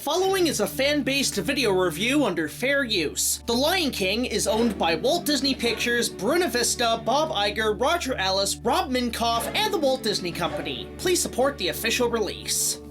following is a fan-based video review under fair use. The Lion King is owned by Walt Disney Pictures, Buena Vista, Bob Iger, Roger Ellis, Rob Minkoff, and the Walt Disney Company. Please support the official release.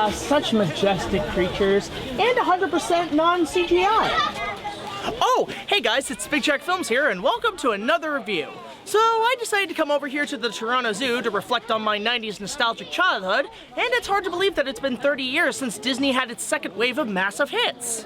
Such majestic creatures, and 100% non-CGI. Oh, hey guys, it's BigJackFilms here, and welcome to another review. So I decided to come over here to the Toronto Zoo to reflect on my 90s nostalgic childhood, and it's hard to believe that it's been 30 years since Disney had its second wave of massive hits.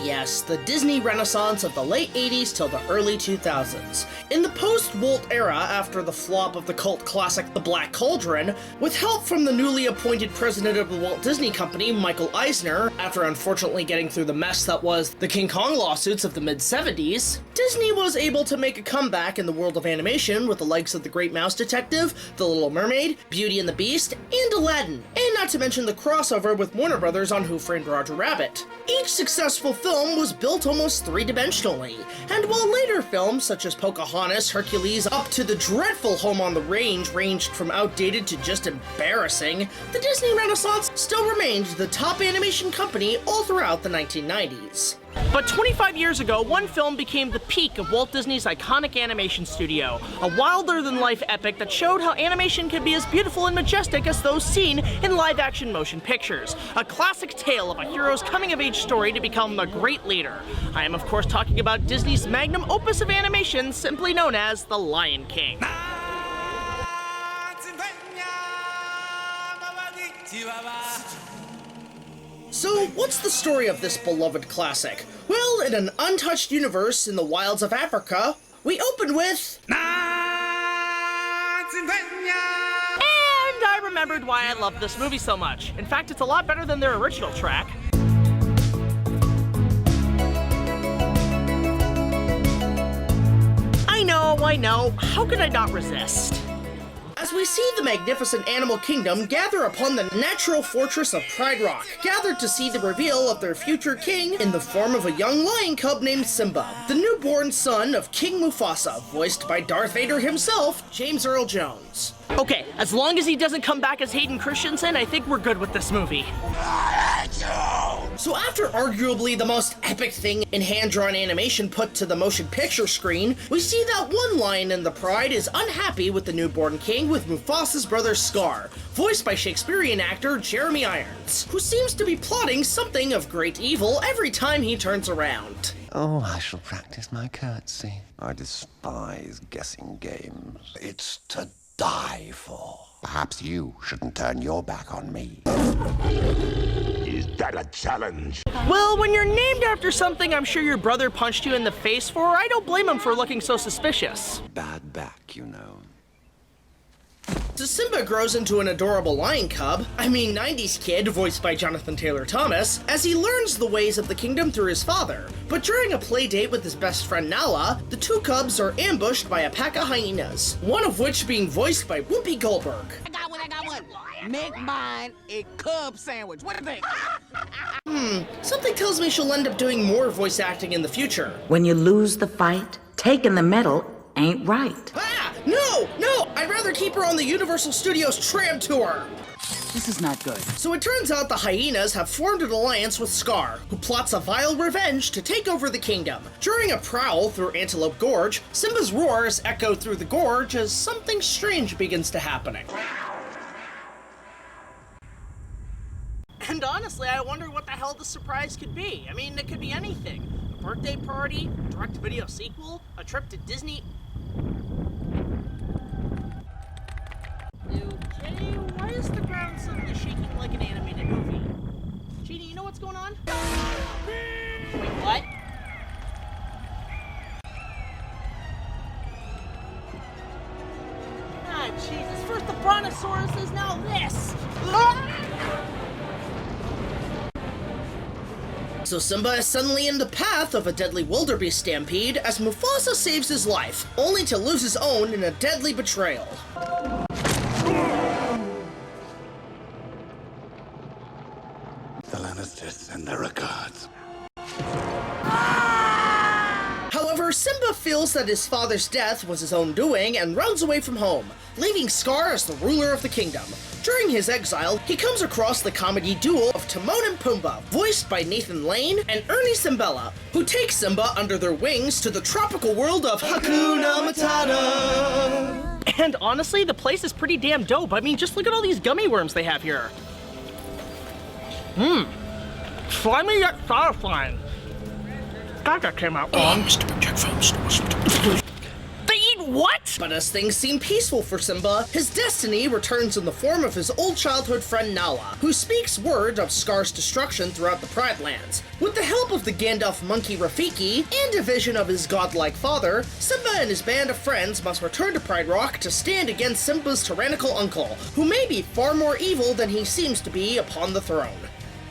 Yes, the Disney Renaissance of the late 80s till the early 2000s. In the post-Walt era, after the flop of the cult classic The Black Cauldron, with help from the newly appointed president of the Walt Disney Company, Michael Eisner, after unfortunately getting through the mess that was the King Kong lawsuits of the mid-70s, Disney was able to make a comeback in the world of animation with the likes of The Great Mouse Detective, The Little Mermaid, Beauty and the Beast, and Aladdin, and not to mention the crossover with Warner Brothers on Who Framed Roger Rabbit. Each successful film was built almost three-dimensionally, and while later films such as Pocahontas, Hercules, up to the dreadful Home on the Range ranged from outdated to just embarrassing, the Disney Renaissance still remained the top animation company all throughout the 1990s. But 25 years ago, one film became the peak of Walt Disney's iconic animation studio, a wilder-than-life epic that showed how animation can be as beautiful and majestic as those seen in live-action motion pictures. A classic tale of a hero's coming-of-age story to become a great leader. I am, of course, talking about Disney's magnum opus of animation, simply known as The Lion King. So, what's the story of this beloved classic? Well, in an untouched universe in the wilds of Africa, we open with... And I remembered why I love this movie so much. In fact, it's a lot better than their original track. I know, how could I not resist? As we see the magnificent animal kingdom gather upon the natural fortress of Pride Rock, gathered to see the reveal of their future king in the form of a young lion cub named Simba, the newborn son of King Mufasa, voiced by Darth Vader himself, James Earl Jones. Okay, as long as he doesn't come back as Hayden Christensen, I think we're good with this movie. So after arguably the most epic thing in hand-drawn animation put to the motion picture screen, we see that one lion in the pride is unhappy with the newborn king with Mufasa's brother Scar, voiced by Shakespearean actor Jeremy Irons, who seems to be plotting something of great evil every time he turns around. Oh, I shall practice my curtsy. I despise guessing games. It's to die for. Perhaps you shouldn't turn your back on me. Is that a challenge? Well, when you're named after something I'm sure your brother punched you in the face for, I don't blame him for looking so suspicious. Bad back, you know. So Simba grows into an adorable lion cub, 90s kid voiced by Jonathan Taylor Thomas, as he learns the ways of the kingdom through his father. But during a play date with his best friend Nala, the two cubs are ambushed by a pack of hyenas, one of which being voiced by Whoopi Goldberg. I got one. Make mine a cub sandwich. What do you think? Something tells me she'll end up doing more voice acting in the future. When you lose the fight, taking the medal ain't right. Ah! No! I'd rather keep her on the Universal Studios tram tour! This is not good. So it turns out the hyenas have formed an alliance with Scar, who plots a vile revenge to take over the kingdom. During a prowl through Antelope Gorge, Simba's roars echo through the gorge as something strange begins to happen. And honestly, I wonder what the hell the surprise could be. It could be anything. A birthday party, a direct-to-video sequel, a trip to Disney... Okay, why is the ground suddenly shaking like an animated movie? Genie, you know what's going on? Wait, what? Ah, Jesus, first the brontosaurus, now this! So Simba is suddenly in the path of a deadly wildebeest stampede as Mufasa saves his life, only to lose his own in a deadly betrayal. The Lannisters send their regards. However, Simba feels that his father's death was his own doing and runs away from home, leaving Scar as the ruler of the kingdom. During his exile, he comes across the comedy duo of Timon and Pumbaa, voiced by Nathan Lane and Ernie Simbella, who take Simba under their wings to the tropical world of Hakuna Matata. And honestly, the place is pretty damn dope. Just look at all these gummy worms they have here. Slimy yet satisfying. God, that came out wrong. Mr. BigJackFilms. They eat what? But as things seem peaceful for Simba, his destiny returns in the form of his old childhood friend Nala, who speaks word of Scar's destruction throughout the Pride Lands. With the help of the Gandalf monkey Rafiki and a vision of his godlike father, Simba and his band of friends must return to Pride Rock to stand against Simba's tyrannical uncle, who may be far more evil than he seems to be upon the throne.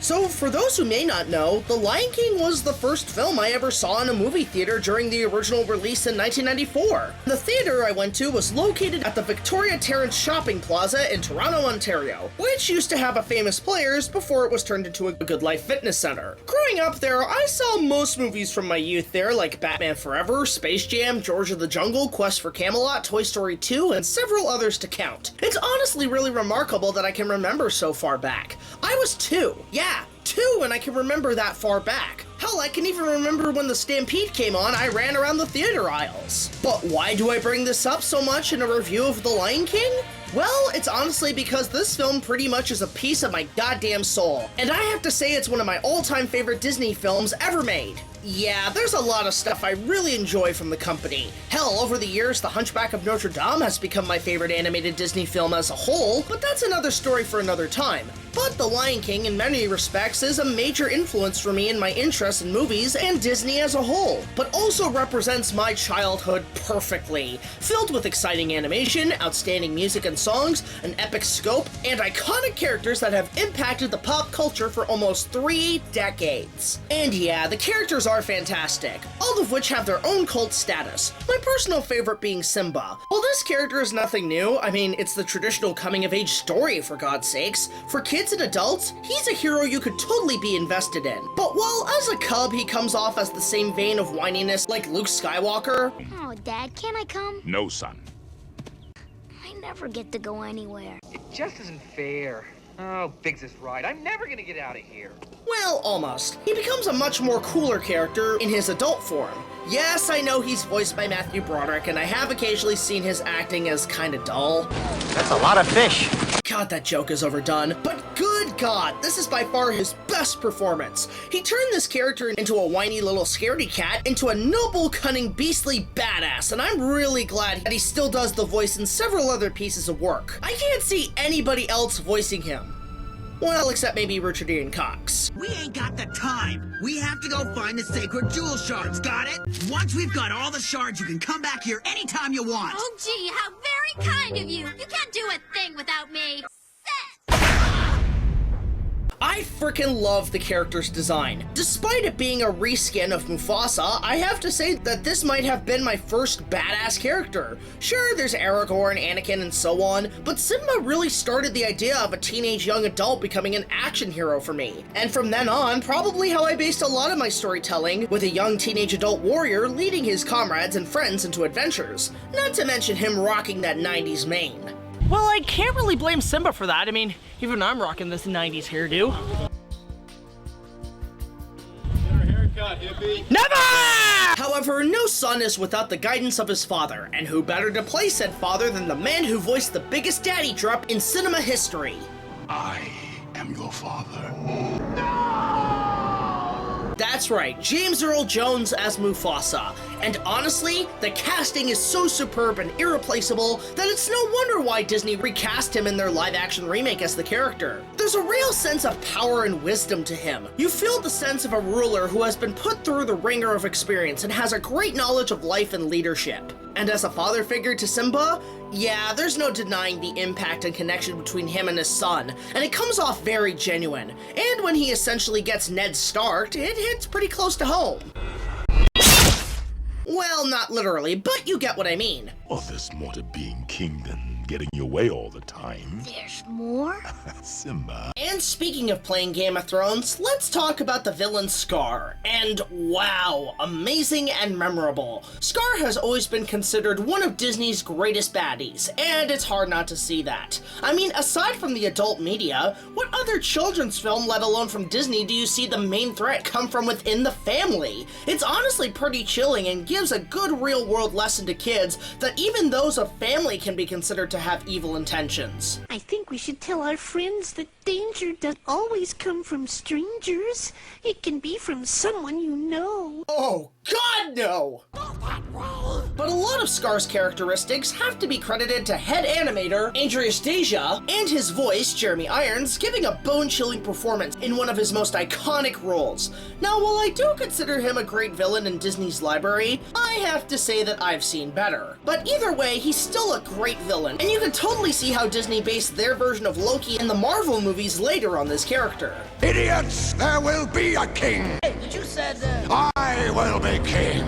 So, for those who may not know, The Lion King was the first film I ever saw in a movie theater during the original release in 1994. The theater I went to was located at the Victoria Terrace Shopping Plaza in Toronto, Ontario, which used to have a Famous Players before it was turned into a Good Life fitness center. Growing up there, I saw most movies from my youth there, like Batman Forever, Space Jam, George of the Jungle, Quest for Camelot, Toy Story 2, and several others to count. It's honestly really remarkable that I can remember so far back. I was 2. Yeah, 2, and I can remember that far back. Hell, I can even remember when the Stampede came on, I ran around the theater aisles. But why do I bring this up so much in a review of The Lion King? Well, it's honestly because this film pretty much is a piece of my goddamn soul. And I have to say it's one of my all-time favorite Disney films ever made. Yeah, there's a lot of stuff I really enjoy from the company. Hell, over the years, The Hunchback of Notre Dame has become my favorite animated Disney film as a whole, but that's another story for another time. But The Lion King, in many respects, is a major influence for me in my interest in movies and Disney as a whole, but also represents my childhood perfectly, filled with exciting animation, outstanding music and songs, an epic scope, and iconic characters that have impacted the pop culture for almost 3 decades. And yeah, the characters are fantastic, all of which have their own cult status, my personal favorite being Simba. While this character is nothing new, it's the traditional coming-of-age story, for God's sakes. For kids and adults, he's a hero you could totally be invested in. But while as a cub he comes off as the same vein of whininess like Luke Skywalker... Oh, Dad, can I come? No, son. I never get to go anywhere. It just isn't fair. Oh, Biggs is right. I'm never gonna get out of here. Well, almost. He becomes a much more cooler character in his adult form. Yes, I know he's voiced by Matthew Broderick, and I have occasionally seen his acting as kinda dull. That's a lot of fish. God, that joke is overdone. But good God, this is by far his best performance. He turned this character into a whiny little scaredy cat into a noble, cunning, beastly badass, and I'm really glad that he still does the voice in several other pieces of work. I can't see anybody else voicing him. Well, except maybe Richard Ian Cox. We ain't got the time. We have to go find the sacred jewel shards, got it? Once we've got all the shards, you can come back here anytime you want. Oh, gee, how very kind of you. You can't do a thing without me. I frickin' love the character's design. Despite it being a reskin of Mufasa, I have to say that this might have been my first badass character. Sure, there's Aragorn, Anakin, and so on, but Simba really started the idea of a teenage young adult becoming an action hero for me. And from then on, probably how I based a lot of my storytelling, with a young teenage adult warrior leading his comrades and friends into adventures. Not to mention him rocking that 90s mane. Well, I can't really blame Simba for that. I mean, even I'm rocking this 90s hairdo. Haircut, hippie. Never! However, no son is without the guidance of his father, and who better to play said father than the man who voiced the biggest daddy drop in cinema history? I am your father. That's right, James Earl Jones as Mufasa. And honestly, the casting is so superb and irreplaceable that it's no wonder why Disney recast him in their live-action remake as the character. There's a real sense of power and wisdom to him. You feel the sense of a ruler who has been put through the ringer of experience and has a great knowledge of life and leadership. And as a father figure to Simba, yeah, there's no denying the impact and connection between him and his son, and it comes off very genuine. And when he essentially gets Ned Starked, it hits pretty close to home. Well, not literally, but you get what I mean. Well, there's more to being king than getting your way all the time. There's more? Simba. And speaking of playing Game of Thrones, let's talk about the villain Scar. And wow, amazing and memorable. Scar has always been considered one of Disney's greatest baddies, and it's hard not to see that. I mean, aside from the adult media, what other children's film, let alone from Disney, do you see the main threat come from within the family? It's honestly pretty chilling and gives a good real-world lesson to kids that even those of family can be considered to have evil intentions. I think we should tell our friends that danger doesn't always come from strangers. It can be from someone you know. Oh, God, no! But a lot of Scar's characteristics have to be credited to head animator Andreas Deja and his voice, Jeremy Irons, giving a bone-chilling performance in one of his most iconic roles. Now, while I do consider him a great villain in Disney's library, I have to say that I've seen better. But either way, he's still a great villain, and you can totally see how Disney based their version of Loki in the Marvel movies later on this character. Idiots! There will be a king! Hey, but you said I will be king!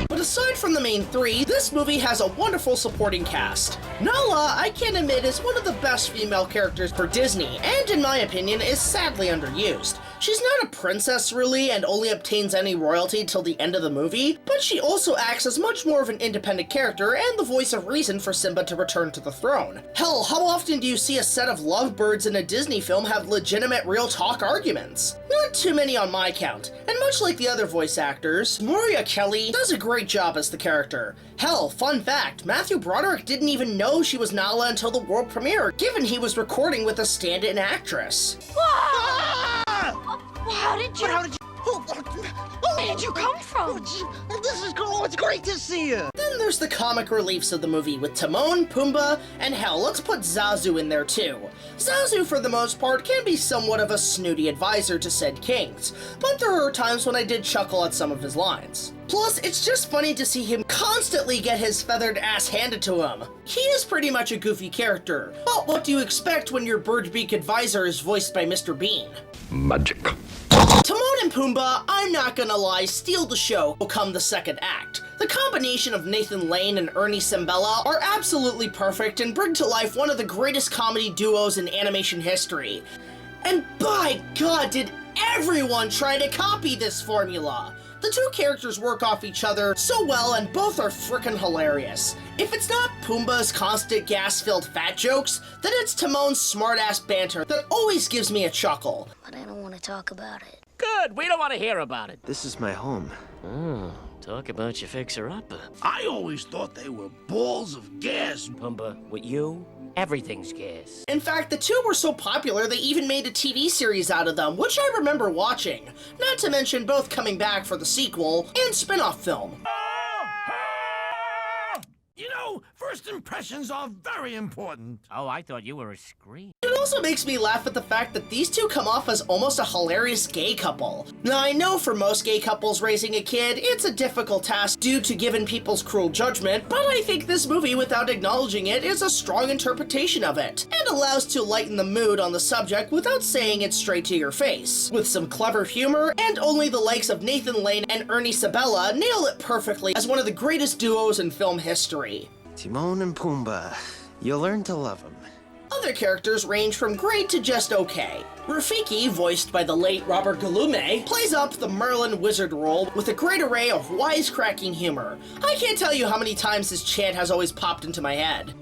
But aside from the main three, this movie has a wonderful supporting cast. Nala, I can admit, is one of the best female characters for Disney, and in my opinion, is sadly underused. She's not a princess really, and only obtains any royalty till the end of the movie, but she also acts as much more of an independent character and the voice of reason for Simba to return to the throne. Hell, how often do you see a set of lovebirds in a Disney film have legitimate real talk arguments? Not too many on my count, and much like the other voice actors, Moria Kelly does a great job as the character. Hell, fun fact, Matthew Broderick didn't even know she was Nala until the world premiere, given he was recording with a stand-in actress. How did you... Where did you come from? It's great to see you. Then there's the comic reliefs of the movie with Timon, Pumbaa, and hell, let's put Zazu in there too. Zazu, for the most part, can be somewhat of a snooty advisor to said kings, but there are times when I did chuckle at some of his lines. Plus, it's just funny to see him constantly get his feathered ass handed to him. He is pretty much a goofy character, but what do you expect when your bird-beak advisor is voiced by Mr. Bean? Magic. Timon and Pumbaa, I'm not gonna lie, steal the show come the second act. The combination of Nathan Lane and Ernie Sambella are absolutely perfect and bring to life one of the greatest comedy duos in animation history. And by God, did everyone try to copy this formula! The two characters work off each other so well and both are frickin' hilarious. If it's not Pumbaa's constant gas-filled fat jokes, then it's Timon's smart-ass banter that always gives me a chuckle. But I don't want to talk about it. Good, we don't want to hear about it. This is my home. Oh, talk about your fixer-upper. I always thought they were balls of gas. Pumbaa, with you, everything's gas. In fact, the two were so popular they even made a TV series out of them, which I remember watching. Not to mention both coming back for the sequel and spin-off film. You know, first impressions are very important. Oh, I thought you were a scream. It also makes me laugh at the fact that these two come off as almost a hilarious gay couple. Now, I know for most gay couples raising a kid, it's a difficult task due to given people's cruel judgment, but I think this movie, without acknowledging it, is a strong interpretation of it, and allows to lighten the mood on the subject without saying it straight to your face. With some clever humor, and only the likes of Nathan Lane and Ernie Sabella nail it perfectly as one of the greatest duos in film history. Timon and Pumbaa. You'll learn to love them. Other characters range from great to just okay. Rafiki, voiced by the late Robert Galume, plays up the Merlin wizard role with a great array of wisecracking humor. I can't tell you how many times his chant has always popped into my head.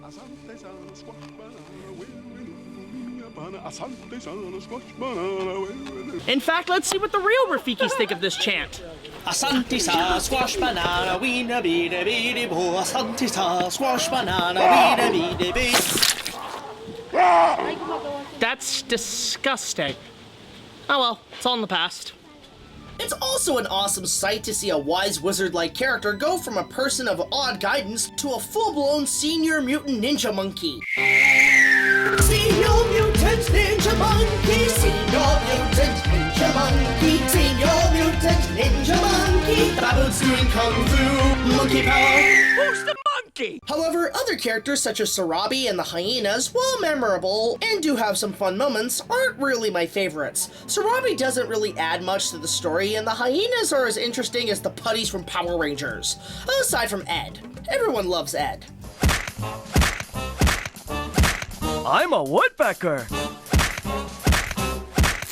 In fact, let's see what the real Rafikis think of this chant. Asante sa squash banana weena beena beena boo. Asante sa squash banana weena beena beena. That's disgusting. Oh well, it's all in the past. It's also an awesome sight to see a wise wizard-like character go from a person of odd guidance to a full-blown senior mutant ninja monkey. Senior mutant ninja monkey, senior mutant ninja monkey, senior mutant ninja monkey. Baboon's doing kung fu, monkey power. Who's the monkey? However, other characters such as Sarabi and the hyenas, while memorable and do have some fun moments, aren't really my favorites. Sarabi doesn't really add much to the story, and the hyenas are as interesting as the putties from Power Rangers. Aside from Ed. Everyone loves Ed. I'm a woodpecker!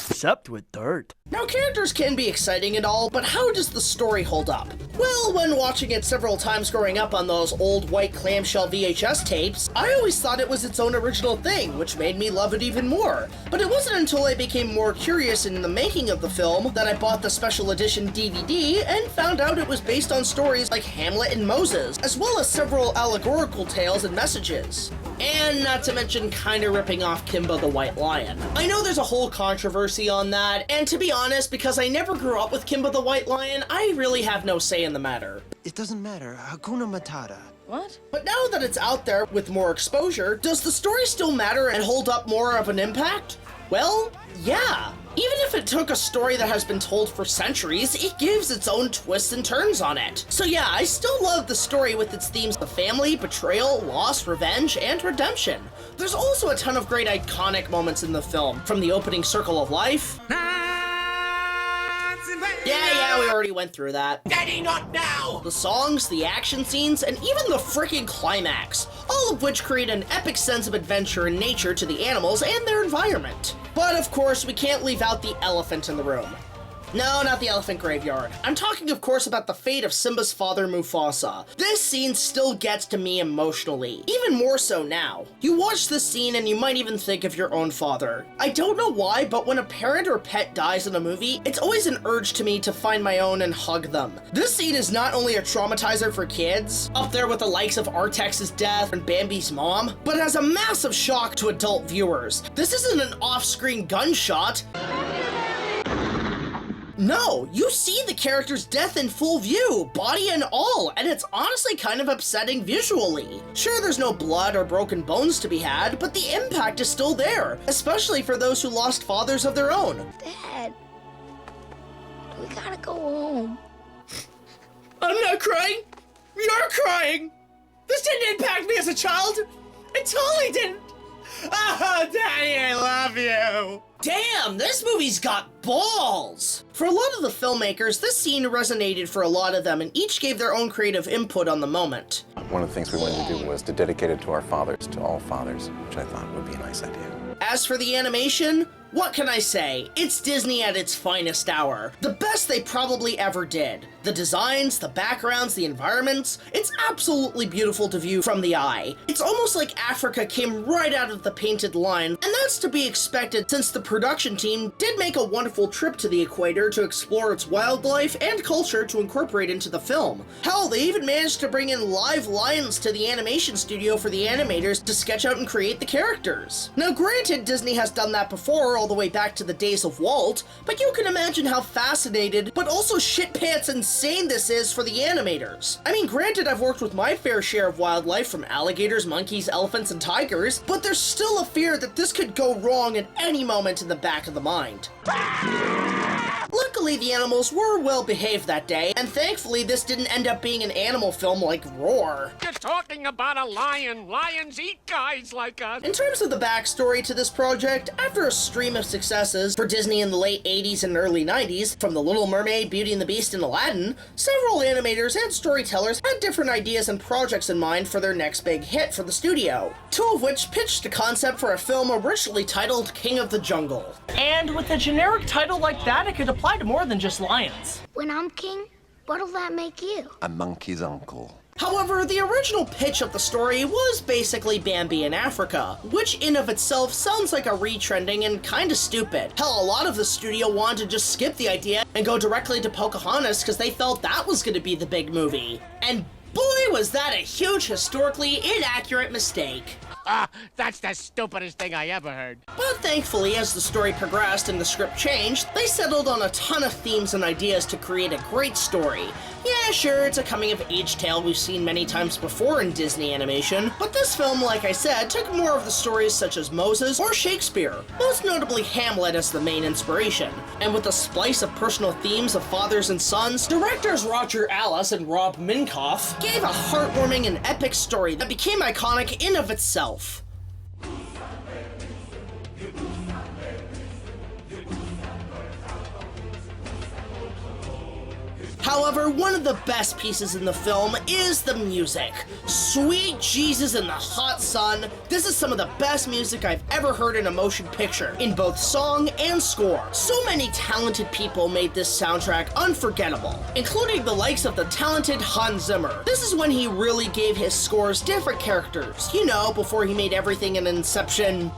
Except with dirt. Now, characters can be exciting and all, but how does the story hold up? Well, when watching it several times growing up on those old white clamshell VHS tapes, I always thought it was its own original thing, which made me love it even more. But it wasn't until I became more curious in the making of the film that I bought the special edition DVD and found out it was based on stories like Hamlet and Moses, as well as several allegorical tales and messages. And not to mention kinda ripping off Kimba the White Lion. I know there's a whole controversy on that, and to be honest, because I never grew up with Kimba the White Lion, I really have no say in the matter. It doesn't matter. Hakuna Matata. What? But now that it's out there with more exposure, does the story still matter and hold up more of an impact? Well, yeah. Even if it took a story that has been told for centuries, it gives its own twists and turns on it. So yeah, I still love the story with its themes of family, betrayal, loss, revenge, and redemption. There's also a ton of great iconic moments in the film, from the opening Circle of Life. Yeah, we already went through that. Daddy, not now! The songs, the action scenes, and even the freaking climax, all of which create an epic sense of adventure and nature to the animals and their environment. But of course, we can't leave out the elephant in the room. No, not the elephant graveyard. I'm talking, of course, about the fate of Simba's father, Mufasa. This scene still gets to me emotionally, even more so now. You watch this scene and you might even think of your own father. I don't know why, but when a parent or pet dies in a movie, it's always an urge to me to find my own and hug them. This scene is not only a traumatizer for kids, up there with the likes of Artax's death and Bambi's mom, but has a massive shock to adult viewers. This isn't an off-screen gunshot. No, you see the character's death in full view, body and all, and it's honestly kind of upsetting visually. Sure, there's no blood or broken bones to be had, but the impact is still there, especially for those who lost fathers of their own. Dad, we gotta go home. I'm not crying. You're crying. This didn't impact me as a child. It totally didn't. Oh, Daddy, I love you. Damn, this movie's got balls! For a lot of the filmmakers, this scene resonated for a lot of them, and each gave their own creative input on the moment. One of the things we wanted to do was to dedicate it to our fathers, to all fathers, which I thought would be a nice idea. As for the animation, what can I say? It's Disney at its finest hour. The best they probably ever did. The designs, the backgrounds, the environments, it's absolutely beautiful to view from the eye. It's almost like Africa came right out of the painted line, and that's to be expected since the production team did make a wonderful trip to the equator to explore its wildlife and culture to incorporate into the film. Hell, they even managed to bring in live lions to the animation studio for the animators to sketch out and create the characters. Now granted, Disney has done that before, all the way back to the days of Walt, but you can imagine how fascinated, but also shit-pants insane this is for the animators. I mean, granted, I've worked with my fair share of wildlife from alligators, monkeys, elephants, and tigers, but there's still a fear that this could go wrong at any moment in the back of the mind. Luckily, the animals were well behaved that day, and thankfully this didn't end up being an animal film like Roar. You're talking about a lion. Lions eat guys like us. In terms of the backstory to this project, after a stream of successes for Disney in the late 80s and early 90s, from The Little Mermaid, Beauty and the Beast, and Aladdin, several animators and storytellers had different ideas and projects in mind for their next big hit for the studio, two of which pitched a concept for a film originally titled King of the Jungle. And with a generic title like that, it could apply to more than just lions. When I'm king, what'll that make you? A monkey's uncle. However, the original pitch of the story was basically Bambi in Africa, which in of itself sounds like a retrending and kinda stupid. Hell, a lot of the studio wanted to just skip the idea and go directly to Pocahontas because they felt that was gonna be the big movie. And boy, was that a huge historically inaccurate mistake. That's the stupidest thing I ever heard. But thankfully, as the story progressed and the script changed, they settled on a ton of themes and ideas to create a great story. Yeah, sure, it's a coming-of-age tale we've seen many times before in Disney animation, but this film, like I said, took more of the stories such as Moses or Shakespeare, most notably Hamlet as the main inspiration. And with a splice of personal themes of fathers and sons, directors Roger Allis and Rob Minkoff gave a heartwarming and epic story that became iconic in of itself. However, one of the best pieces in the film is the music. Sweet Jesus in the hot sun, this is some of the best music I've ever heard in a motion picture, in both song and score. So many talented people made this soundtrack unforgettable, including the likes of the talented Hans Zimmer. This is when he really gave his scores different characters, you know, before he made everything an Inception.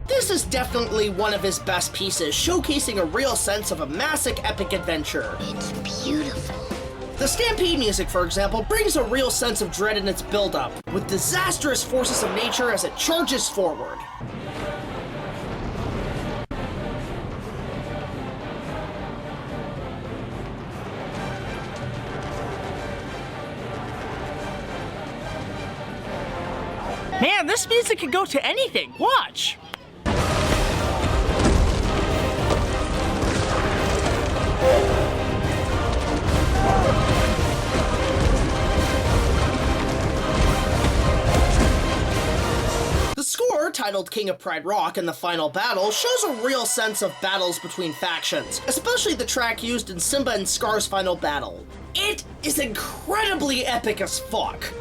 This is definitely one of his best pieces, showcasing a real sense of a massive epic adventure. It's beautiful. The Stampede music, for example, brings a real sense of dread in its build-up, with disastrous forces of nature as it charges forward. Man, this music could go to anything. Watch! The score, titled King of Pride Rock and the Final Battle, shows a real sense of battles between factions, especially the track used in Simba and Scar's final battle. It is incredibly epic as fuck.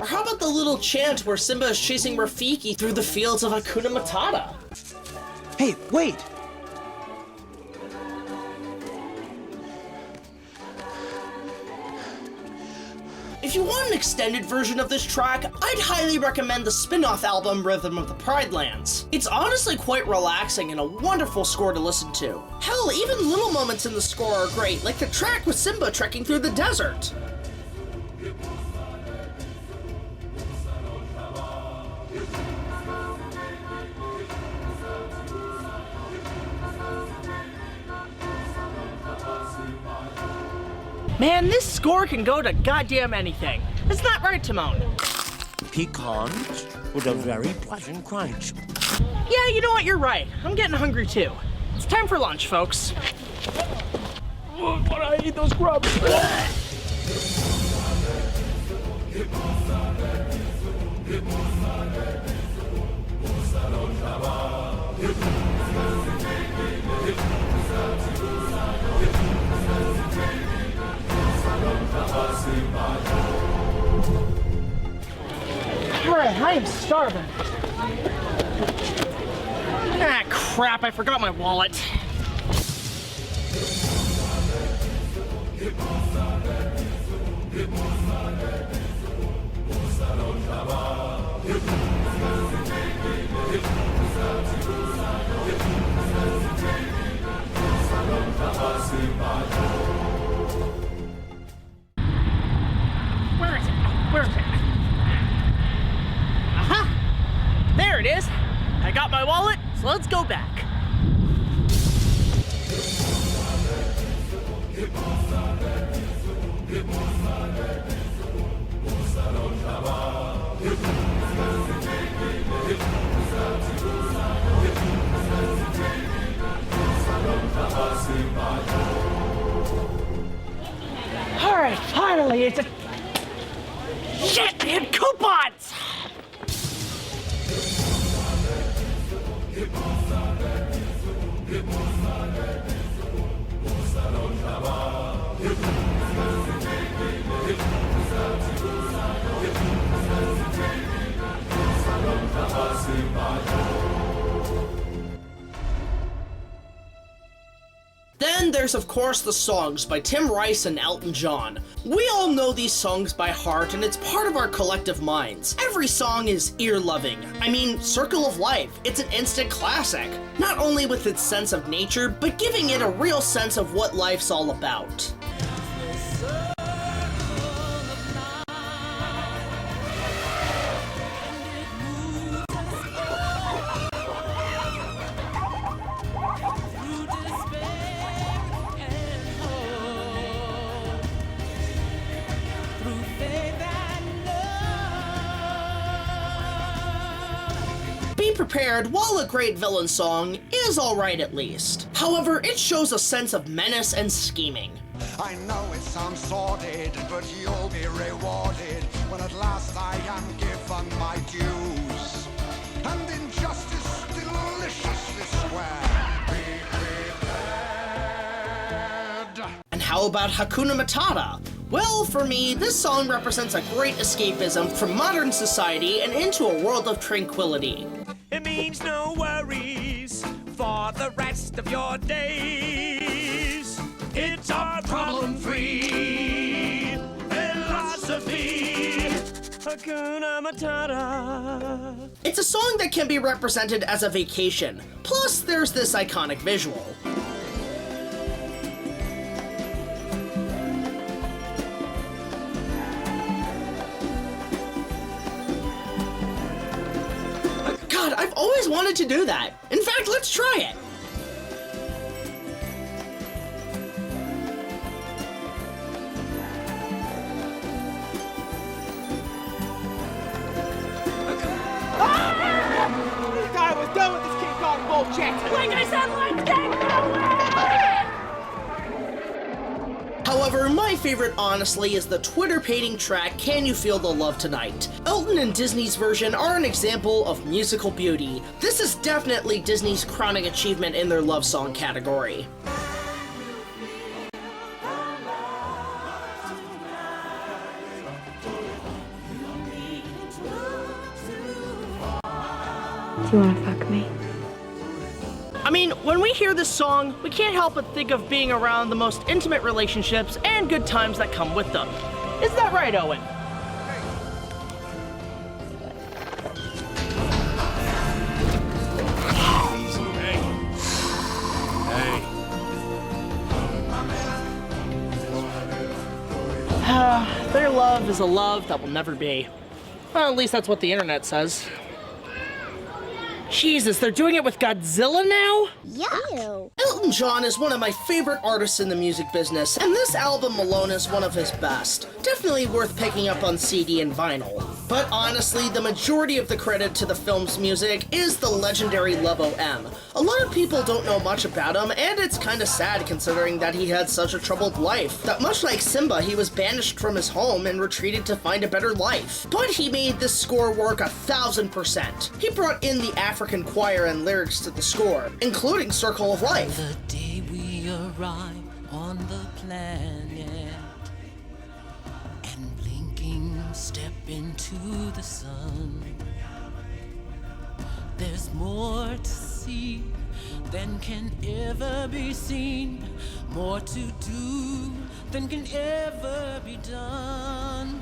Or how about the little chant where Simba is chasing Rafiki through the fields of Hakuna Matata? Hey, wait! If you want an extended version of this track, I'd highly recommend the spin-off album Rhythm of the Pride Lands. It's honestly quite relaxing and a wonderful score to listen to. Hell, even little moments in the score are great, like the track with Simba trekking through the desert. Man, this score can go to goddamn anything. Isn't that right, Timon? Pecans with a very pleasant crunch. Yeah, you know what? You're right. I'm getting hungry too. It's time for lunch, folks. But I eat those grubs. Alright, I am starving. Ah, crap, I forgot my wallet. Where is it? Where is it? Aha! There it is. I got my wallet, so let's go back. Alright, finally, it's a... Shit, I had coupons! Then there's of course the songs by Tim Rice and Elton John. We all know these songs by heart and it's part of our collective minds. Every song is ear-loving. I mean, Circle of Life, it's an instant classic. Not only with its sense of nature, but giving it a real sense of what life's all about. Be Prepared, while a great villain song, is alright at least. However, it shows a sense of menace and scheming. I know it sounds sordid, but you'll be rewarded when at last I am given my dues. And injustice deliciously square. Be prepared. And how about Hakuna Matata? Well, for me, this song represents a great escapism from modern society and into a world of tranquility. It means no worries for the rest of your days. It's our problem-free philosophy. Hakuna Matata. It's a song that can be represented as a vacation. Plus, there's this iconic visual. God, I've always wanted to do that. In fact, let's try it. I was done with this King Kong bullshit. Like I said, let's get going! However, my favorite, honestly, is the Twitter-pating track Can You Feel the Love Tonight? Elton and Disney's version are an example of musical beauty. This is definitely Disney's crowning achievement in their love song category. Do you want to fuck me? I mean, when we hear this song, we can't help but think of being around the most intimate relationships and good times that come with them. Is that right, Owen? Their love is a love that will never be. Well, at least that's what the internet says. Jesus, they're doing it with Godzilla now? Yuck. Elton John is one of my favorite artists in the music business, and this album alone is one of his best. Definitely worth picking up on CD and vinyl. But honestly, the majority of the credit to the film's music is the legendary LOVECCHIO. A lot of people don't know much about him, and it's kinda sad considering that he had such a troubled life. That much like Simba, he was banished from his home and retreated to find a better life. But he made this score work 1000%. He brought in the African choir and lyrics to the score, including Circle of Life. The day we arrive on the planet and blinking step into the sun, there's more to see than can ever be seen, more to do than can ever be done.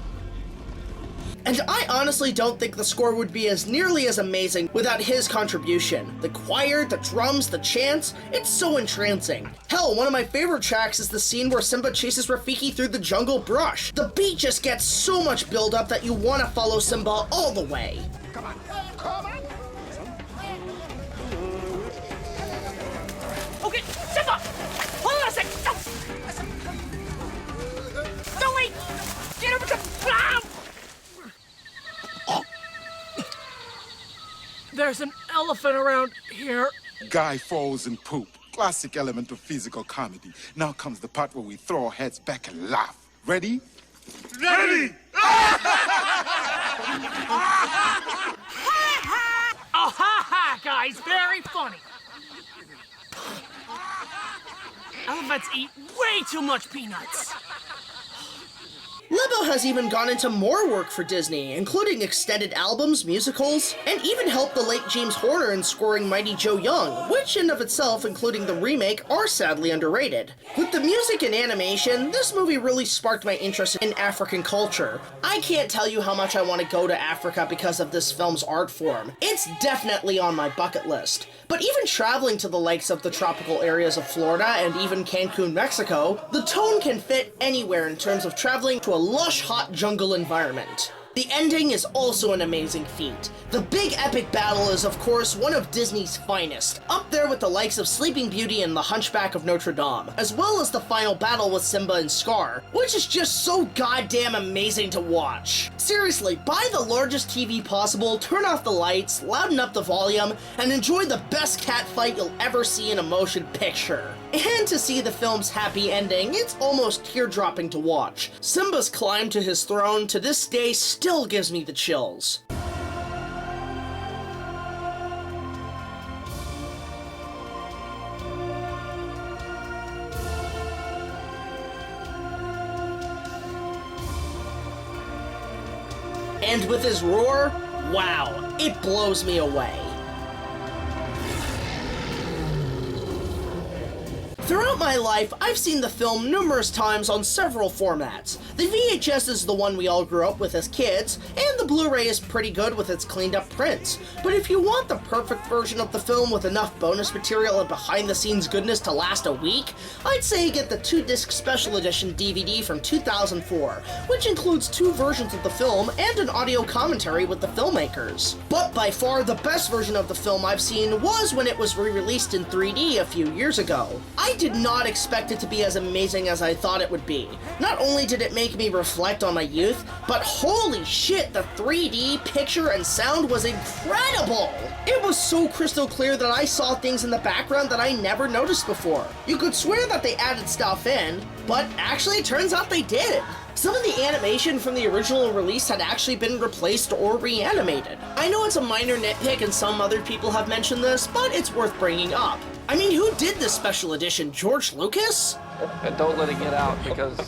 And I honestly don't think the score would be as nearly as amazing without his contribution. The choir, the drums, the chants, it's so entrancing. Hell, one of my favorite tracks is the scene where Simba chases Rafiki through the jungle brush. The beat just gets so much build up that you want to follow Simba all the way. Come on, come on. Okay, Simba! Hold on a sec! No, wait! Get over to... There's an elephant around here. Guy falls in poop. Classic element of physical comedy. Now comes the part where we throw our heads back and laugh. Ready? Ready! Oh, ha ha, guys, very funny. Elephants eat way too much peanuts. Lebo has even gone into more work for Disney, including extended albums, musicals, and even helped the late James Horner in scoring Mighty Joe Young, which in of itself, including the remake, are sadly underrated. With the music and animation, this movie really sparked my interest in African culture. I can't tell you how much I want to go to Africa because of this film's art form. It's definitely on my bucket list. But even traveling to the likes of the tropical areas of Florida and even Cancun, Mexico, the tone can fit anywhere in terms of traveling to a lush, hot jungle environment. The ending is also an amazing feat. The big epic battle is, of course, one of Disney's finest, up there with the likes of Sleeping Beauty and The Hunchback of Notre Dame, as well as the final battle with Simba and Scar, which is just so goddamn amazing to watch. Seriously, buy the largest TV possible, turn off the lights, louden up the volume, and enjoy the best cat fight you'll ever see in a motion picture. And to see the film's happy ending, it's almost tear-dropping to watch. Simba's climb to his throne to this day still gives me the chills. And with his roar, wow, it blows me away. Throughout my life, I've seen the film numerous times on several formats. The VHS is the one we all grew up with as kids, and the Blu-ray is pretty good with its cleaned up prints. But if you want the perfect version of the film with enough bonus material and behind-the-scenes goodness to last a week, I'd say get the 2-disc special edition DVD from 2004, which includes 2 versions of the film and an audio commentary with the filmmakers. But by far the best version of the film I've seen was when it was re-released in 3D a few years ago. I did not expect it to be as amazing as I thought it would be. Not only did it make me reflect on my youth, but holy shit, the 3D picture and sound was incredible! It was so crystal clear that I saw things in the background that I never noticed before. You could swear that they added stuff in, but actually it turns out they did. Some of the animation from the original release had actually been replaced or reanimated. I know it's a minor nitpick and some other people have mentioned this, but it's worth bringing up. I mean, who did this special edition? George Lucas? And don't let it get out, because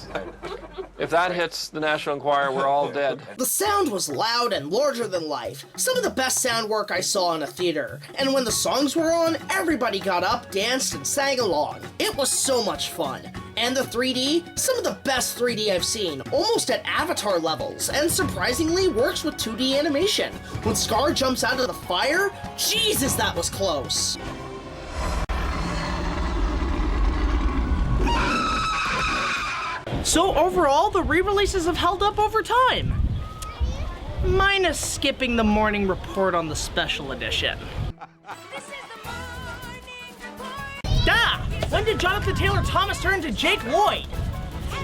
if that hits the National Enquirer, we're all dead. The sound was loud and larger than life. Some of the best sound work I saw in a theater. And when the songs were on, everybody got up, danced, and sang along. It was so much fun. And the 3D? Some of the best 3D I've seen, almost at Avatar levels, and surprisingly works with 2D animation. When Scar jumps out of the fire, Jesus, that was close. So overall, the re-releases have held up over time. Minus skipping the morning report on the special edition. when did Jonathan Taylor Thomas turn into Jake Lloyd?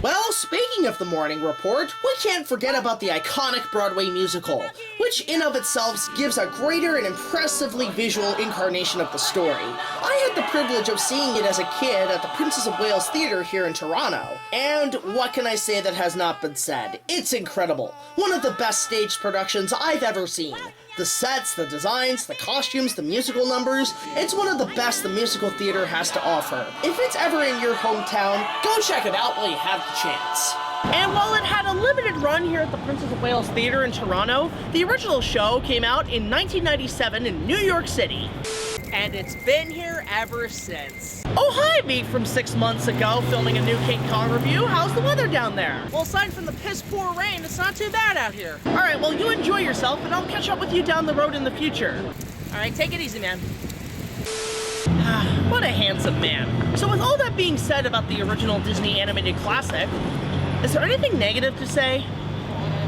Well, speaking of the morning report, we can't forget about the iconic Broadway musical, which in of itself gives a greater and impressively visual incarnation of the story. I had the privilege of seeing it as a kid at the Princess of Wales Theatre here in Toronto. And what can I say that has not been said? It's incredible. One of the best staged productions I've ever seen. The sets, the designs, the costumes, the musical numbers, it's one of the best the musical theater has to offer. If it's ever in your hometown, go check it out while you have the chance. And while it had a limited run here at the Princess of Wales Theatre in Toronto, the original show came out in 1997 in New York City. And it's been here ever since. Oh hi, me from 6 months ago filming a new King Kong review. How's the weather down there? Well, aside from the piss poor rain, it's not too bad out here. Alright, well you enjoy yourself and I'll catch up with you down the road in the future. Alright, take it easy, man. What a handsome man. So with all that being said about the original Disney animated classic, is there anything negative to say?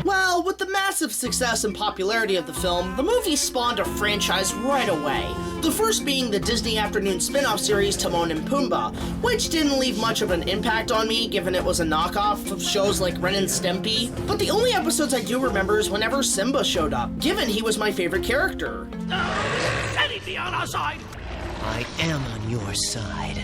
Well, with the massive success and popularity of the film, the movie spawned a franchise right away. The first being the Disney Afternoon spin-off series Timon and Pumbaa, which didn't leave much of an impact on me given it was a knockoff of shows like Ren and Stimpy. But the only episodes I do remember is whenever Simba showed up, given he was my favorite character. Eddie, be on our side! I am on your side.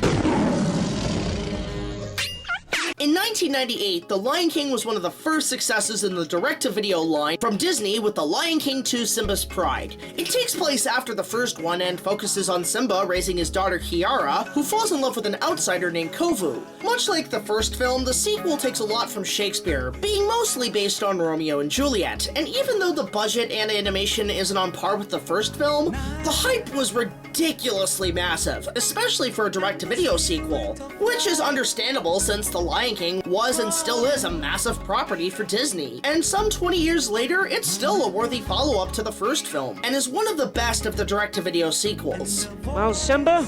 In 1998, The Lion King was one of the first successes in the direct-to-video line from Disney with The Lion King 2: Simba's Pride. It takes place after the first one and focuses on Simba raising his daughter Kiara, who falls in love with an outsider named Kovu. Much like the first film, the sequel takes a lot from Shakespeare, being mostly based on Romeo and Juliet, and even though the budget and animation isn't on par with the first film, the hype was ridiculously massive, especially for a direct-to-video sequel, which is understandable since The Lion King was and still is a massive property for Disney. And some 20 years later, it's still a worthy follow-up to the first film, and is one of the best of the direct-to-video sequels. Well, Simba,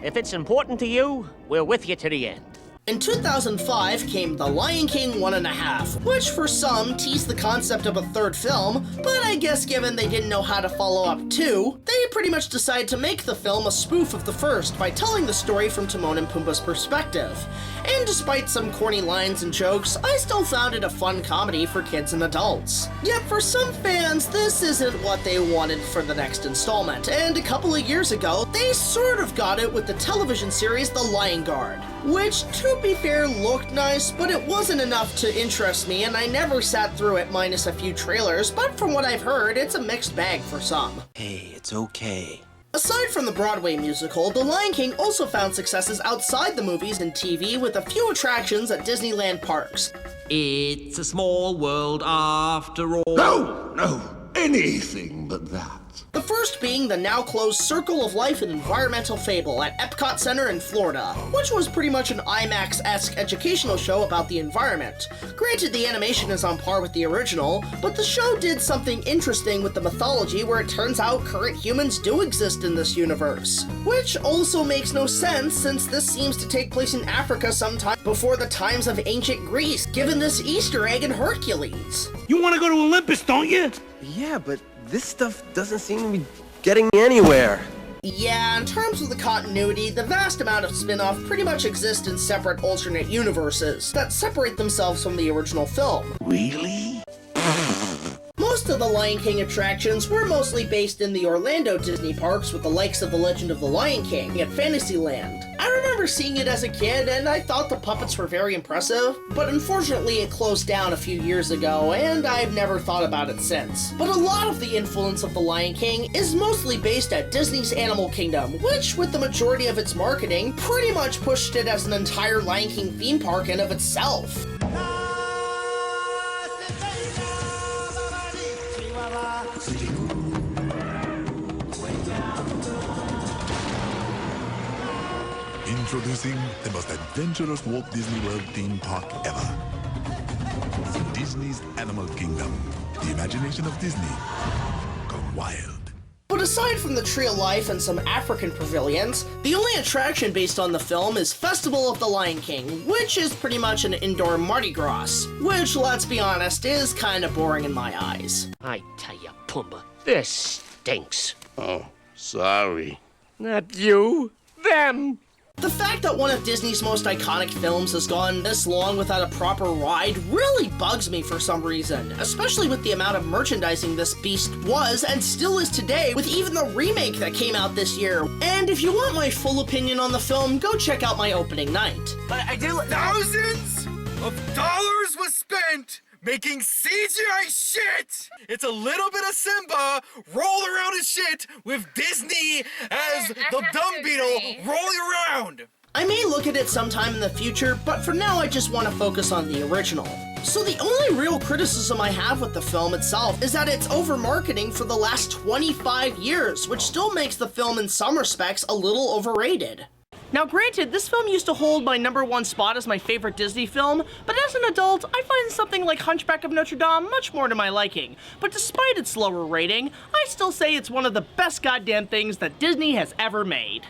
if it's important to you, we're with you to the end. In 2005 came The Lion King 1.5, which for some teased the concept of a third film, but I guess given they didn't know how to follow up 2, they pretty much decided to make the film a spoof of the first by telling the story from Timon and Pumbaa's perspective. And despite some corny lines and jokes, I still found it a fun comedy for kids and adults. Yet for some fans, this isn't what they wanted for the next installment, and a couple of years ago, they sort of got it with the television series The Lion Guard, which, to be fair, looked nice, but it wasn't enough to interest me, and I never sat through it minus a few trailers, but from what I've heard, it's a mixed bag for some. Hey, it's okay. Aside from the Broadway musical, The Lion King also found successes outside the movies and TV with a few attractions at Disneyland parks. It's a small world after all. No, anything but that. The first being the now closed Circle of Life and Environmental Fable at Epcot Center in Florida, which was pretty much an IMAX-esque educational show about the environment. Granted, the animation is on par with the original, but the show did something interesting with the mythology where it turns out current humans do exist in this universe. Which also makes no sense since this seems to take place in Africa sometime before the times of ancient Greece, given this Easter egg in Hercules. You want to go to Olympus, don't you? Yeah, but this stuff doesn't seem to be getting anywhere. Yeah, in terms of the continuity, the vast amount of spin-off pretty much exists in separate alternate universes that separate themselves from the original film. Really? Most of the Lion King attractions were mostly based in the Orlando Disney parks with the likes of The Legend of the Lion King at Fantasyland. I remember seeing it as a kid and I thought the puppets were very impressive, but unfortunately it closed down a few years ago and I've never thought about it since. But a lot of the influence of The Lion King is mostly based at Disney's Animal Kingdom, which with the majority of its marketing pretty much pushed it as an entire Lion King theme park in of itself. Introducing the most adventurous Walt Disney World theme park ever. Disney's Animal Kingdom. The imagination of Disney gone wild. But aside from the Tree of Life and some African pavilions, the only attraction based on the film is Festival of the Lion King, which is pretty much an indoor Mardi Gras, which, let's be honest, is kind of boring in my eyes. I tell you, Pumbaa, this stinks. Oh, sorry. Not you, them. The fact that one of Disney's most iconic films has gone this long without a proper ride really bugs me for some reason, especially with the amount of merchandising this beast was and still is today, with even the remake that came out this year. And if you want my full opinion on the film, go check out my opening night. But I do... Thousands of dollars was spent making CGI shit! It's a little bit of Simba roll around his shit with Disney as the dumb beetle rolling around! I may look at it sometime in the future, but for now I just want to focus on the original. So the only real criticism I have with the film itself is that it's over-marketing for the last 25 years, which still makes the film in some respects a little overrated. Now granted, this film used to hold my #1 spot as my favorite Disney film, but as an adult, I find something like Hunchback of Notre Dame much more to my liking. But despite its lower rating, I still say it's one of the best goddamn things that Disney has ever made.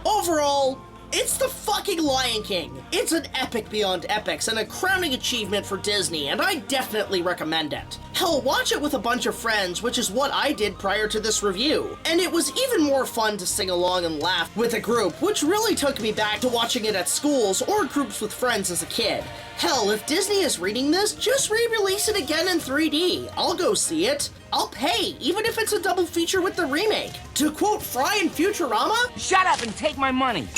Overall, it's the fucking Lion King. It's an epic beyond epics and a crowning achievement for Disney, and I definitely recommend it. Hell, watch it with a bunch of friends, which is what I did prior to this review. And it was even more fun to sing along and laugh with a group, which really took me back to watching it at schools or groups with friends as a kid. Hell, if Disney is reading this, just re-release it again in 3D. I'll go see it. I'll pay, even if it's a double feature with the remake. To quote Fry in Futurama, "Shut up and take my money."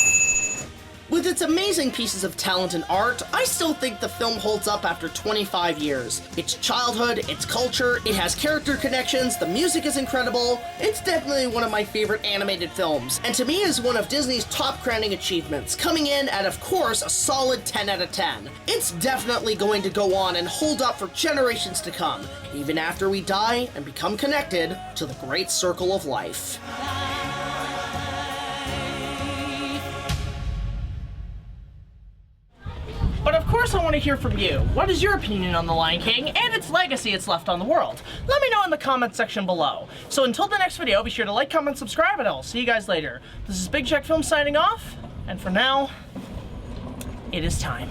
With its amazing pieces of talent and art, I still think the film holds up after 25 years. Its childhood, its culture, it has character connections, the music is incredible. It's definitely one of my favorite animated films, and to me is one of Disney's top crowning achievements, coming in at, of course, a solid 10 out of 10. It's definitely going to go on and hold up for generations to come, even after we die and become connected to the great circle of life. But of course I want to hear from you. What is your opinion on The Lion King and its legacy it's left on the world? Let me know in the comment section below. So until the next video, be sure to like, comment, subscribe, and I'll see you guys later. This is BigJackFilms signing off, and for now, it is time.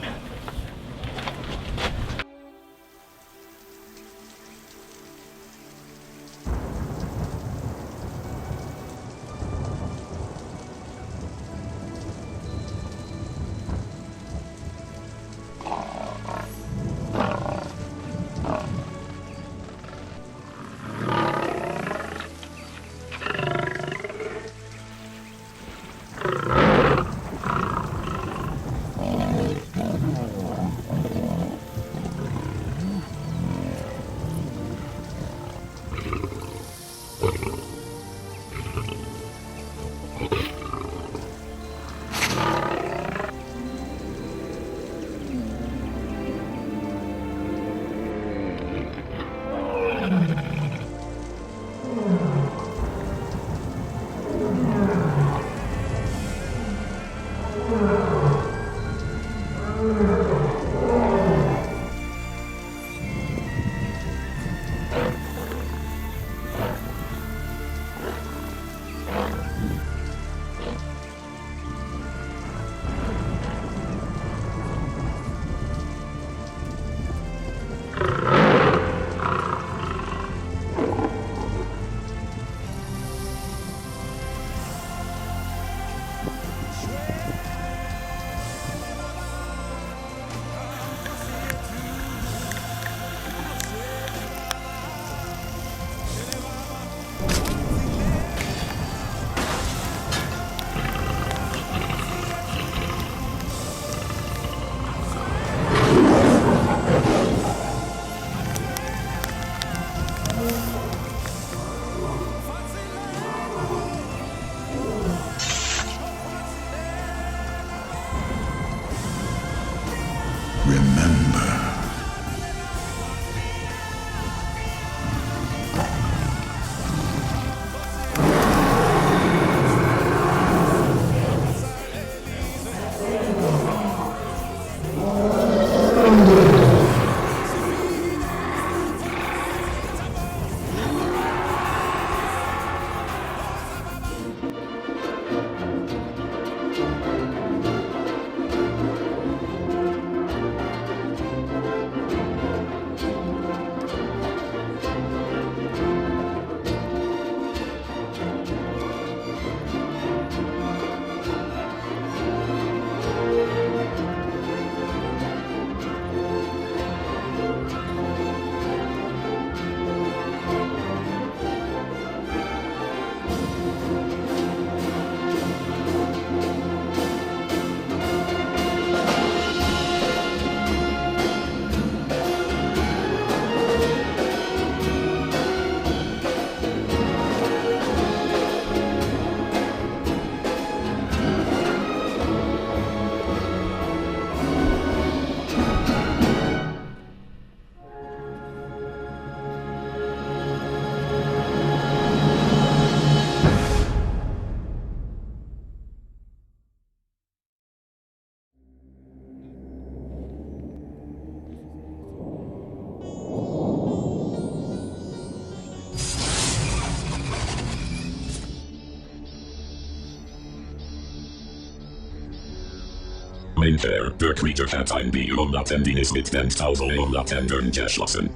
in her, der Creature hat ein Biomlatendinis mit den Tauselomlatendern geschlossen.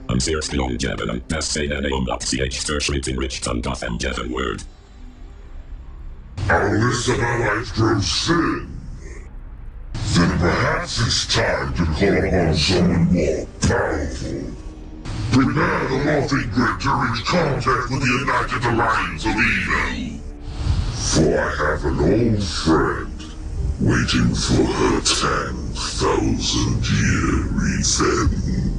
Am Serstlongeben, das Szenenumlat-CH der Schritt in Richtung Gotham Jeven Word. Our list of allies grows thin. Then perhaps it's time to call upon someone more powerful. Prepare the Morphing Grid to reach contact with the United Alliance of Evil. For I have an old friend waiting for her 10,000-year revenge.